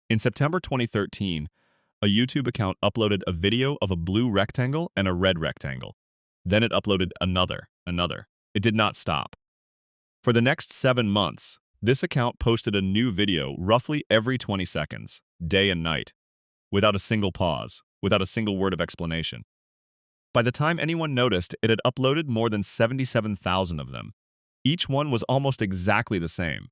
In September 2013, a YouTube account uploaded a video of a blue rectangle and a red rectangle. Then it uploaded another. It did not stop. For the next 7 months, this account posted a new video roughly every 20 seconds, day and night, without a single pause, without a single word of explanation. By the time anyone noticed, it had uploaded more than 77,000 of them. Each one was almost exactly the same,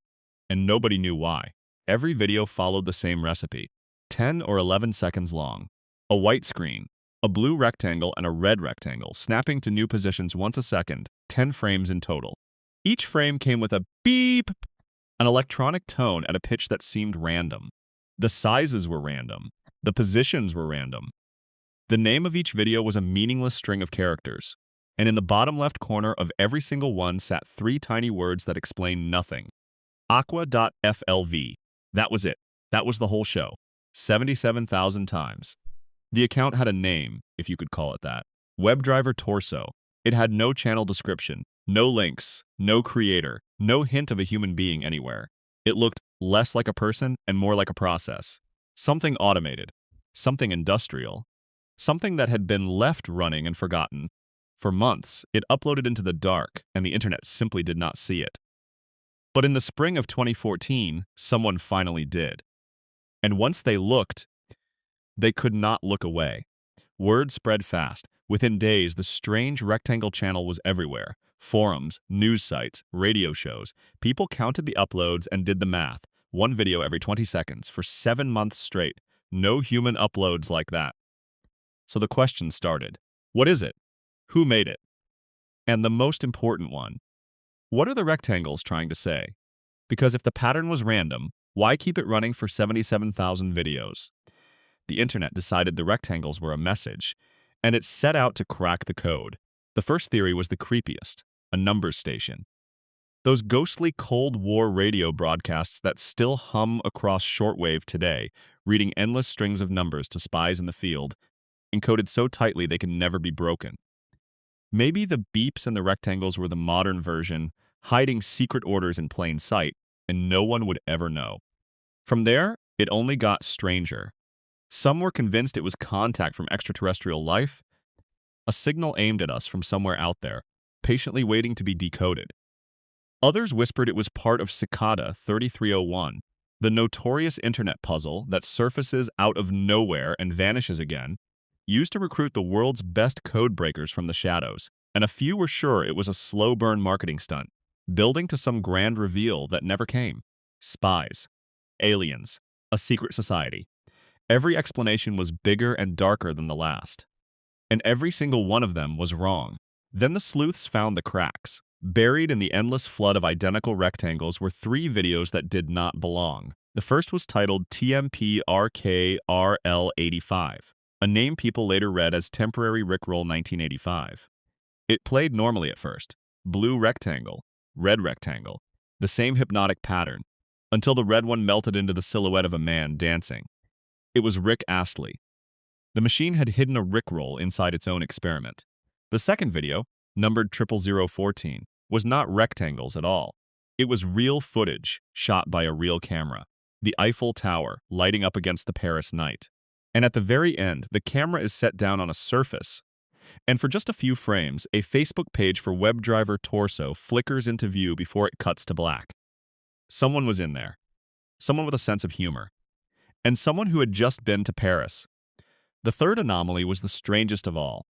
and nobody knew why. Every video followed the same recipe, 10 or 11 seconds long. A white screen, a blue rectangle and a red rectangle, snapping to new positions once a second, 10 frames in total. Each frame came with a beep, an electronic tone at a pitch that seemed random. The sizes were random. The positions were random. The name of each video was a meaningless string of characters, and in the bottom left corner of every single one sat 3 tiny words that explained nothing. Aqua.flv. That was it. That was the whole show. 77,000 times. The account had a name, if you could call it that. Webdriver Torso. It had no channel description, no links, no creator, no hint of a human being anywhere. It looked less like a person and more like a process. Something automated. Something industrial. Something that had been left running and forgotten. For months, it uploaded into the dark, and the internet simply did not see it. But in the spring of 2014, someone finally did. And once they looked, they could not look away. Word spread fast. Within days, the strange rectangle channel was everywhere. Forums, news sites, radio shows. People counted the uploads and did the math. 1 video every 20 seconds for 7 months straight. No human uploads like that. So the question started. What is it? Who made it? And the most important one, what are the rectangles trying to say? Because if the pattern was random, why keep it running for 77,000 videos? The internet decided the rectangles were a message, and it set out to crack the code. The first theory was the creepiest, a numbers station. Those ghostly Cold War radio broadcasts that still hum across shortwave today, reading endless strings of numbers to spies in the field, encoded so tightly they can never be broken. Maybe the beeps and the rectangles were the modern version, hiding secret orders in plain sight, and no one would ever know. From there, it only got stranger. Some were convinced it was contact from extraterrestrial life, a signal aimed at us from somewhere out there, patiently waiting to be decoded. Others whispered it was part of Cicada 3301, the notorious internet puzzle that surfaces out of nowhere and vanishes again, used to recruit the world's best code breakers from the shadows, and a few were sure it was a slow-burn marketing stunt, building to some grand reveal that never came. Spies. Aliens. A secret society. Every explanation was bigger and darker than the last. And every single one of them was wrong. Then the sleuths found the cracks. Buried in the endless flood of identical rectangles were 3 videos that did not belong. The first was titled TMPRKRL85. A name people later read as Temporary Rickroll 1985. It played normally at first. Blue rectangle, red rectangle, the same hypnotic pattern, until the red one melted into the silhouette of a man dancing. It was Rick Astley. The machine had hidden a Rickroll inside its own experiment. The second video, numbered 00014, was not rectangles at all. It was real footage, shot by a real camera. The Eiffel Tower, lighting up against the Paris night. And at the very end, the camera is set down on a surface. And for just a few frames, a Facebook page for Webdriver Torso flickers into view before it cuts to black. Someone was in there. Someone with a sense of humor. And someone who had just been to Paris. The third anomaly was the strangest of all.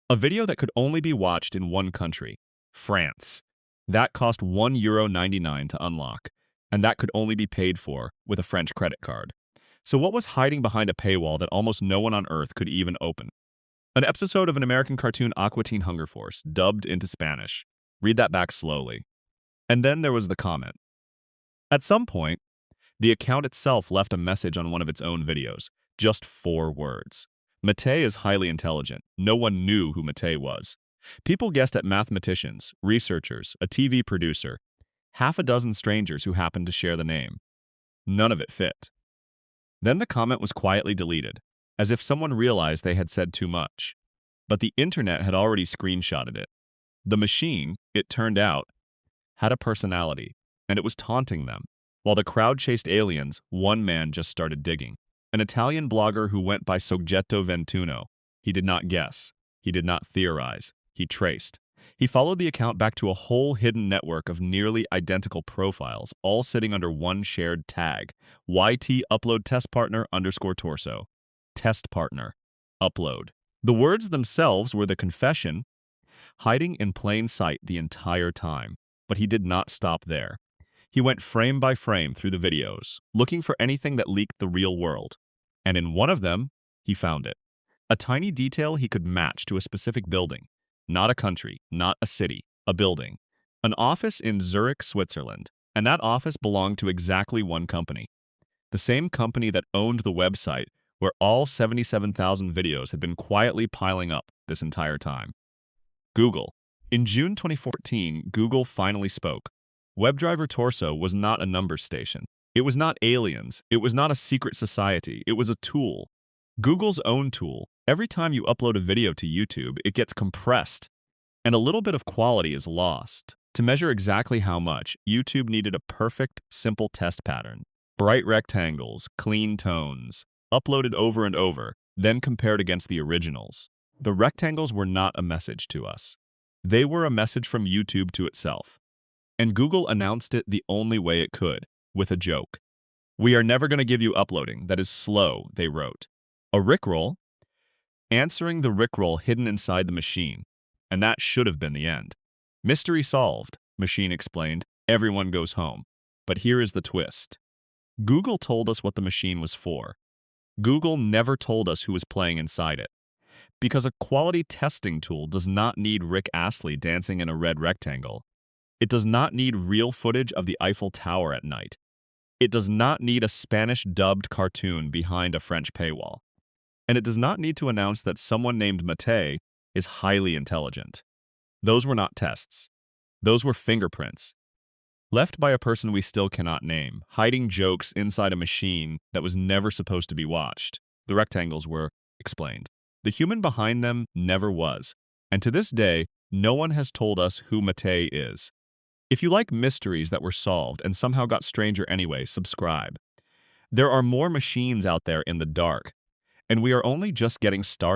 A video that could only be watched in one country, France. That cost €1.99 to unlock, and that could only be paid for with a French credit card. So what was hiding behind a paywall that almost no one on Earth could even open? An episode of an American cartoon Aqua Teen Hunger Force, dubbed into Spanish. Read that back slowly. And then there was the comment. At some point, the account itself left a message on one of its own videos. Just 4 words. Matei is highly intelligent. No one knew who Matei was. People guessed at mathematicians, researchers, a TV producer, half a dozen strangers who happened to share the name. None of it fit. Then the comment was quietly deleted, as if someone realized they had said too much. But the internet had already screenshotted it. The machine, it turned out, had a personality, and it was taunting them. While the crowd chased aliens, one man just started digging. An Italian blogger who went by Soggetto Ventuno. He did not guess. He did not theorize. He traced. He followed the account back to a whole hidden network of nearly identical profiles, all sitting under one shared tag, YT upload test partner _ torso. Test partner. Upload. The words themselves were the confession, hiding in plain sight the entire time. But he did not stop there. He went frame by frame through the videos, looking for anything that leaked the real world. And in one of them, he found it. A tiny detail he could match to a specific building. Not a country, not a city, a building. An office in Zurich, Switzerland. And that office belonged to exactly one company. The same company that owned the website where all 77,000 videos had been quietly piling up this entire time. Google. In June 2014, Google finally spoke. Webdriver Torso was not a numbers station. It was not aliens. It was not a secret society. It was a tool. Google's own tool. Every time you upload a video to YouTube, it gets compressed, and a little bit of quality is lost. To measure exactly how much, YouTube needed a perfect, simple test pattern. Bright rectangles, clean tones, uploaded over and over, then compared against the originals. The rectangles were not a message to us. They were a message from YouTube to itself. And Google announced it the only way it could, with a joke. "We are never going to give you uploading. That is slow," they wrote. A Rickroll? Answering the Rickroll hidden inside the machine. And that should have been the end. Mystery solved, machine explained. Everyone goes home. But here is the twist. Google told us what the machine was for. Google never told us who was playing inside it. Because a quality testing tool does not need Rick Astley dancing in a red rectangle. It does not need real footage of the Eiffel Tower at night. It does not need a Spanish-dubbed cartoon behind a French paywall. And it does not need to announce that someone named Matei is highly intelligent. Those were not tests. Those were fingerprints. Left by a person we still cannot name, hiding jokes inside a machine that was never supposed to be watched. The rectangles were explained. The human behind them never was. And to this day, no one has told us who Matei is. If you like mysteries that were solved and somehow got stranger anyway, subscribe. There are more machines out there in the dark, and we are only just getting started.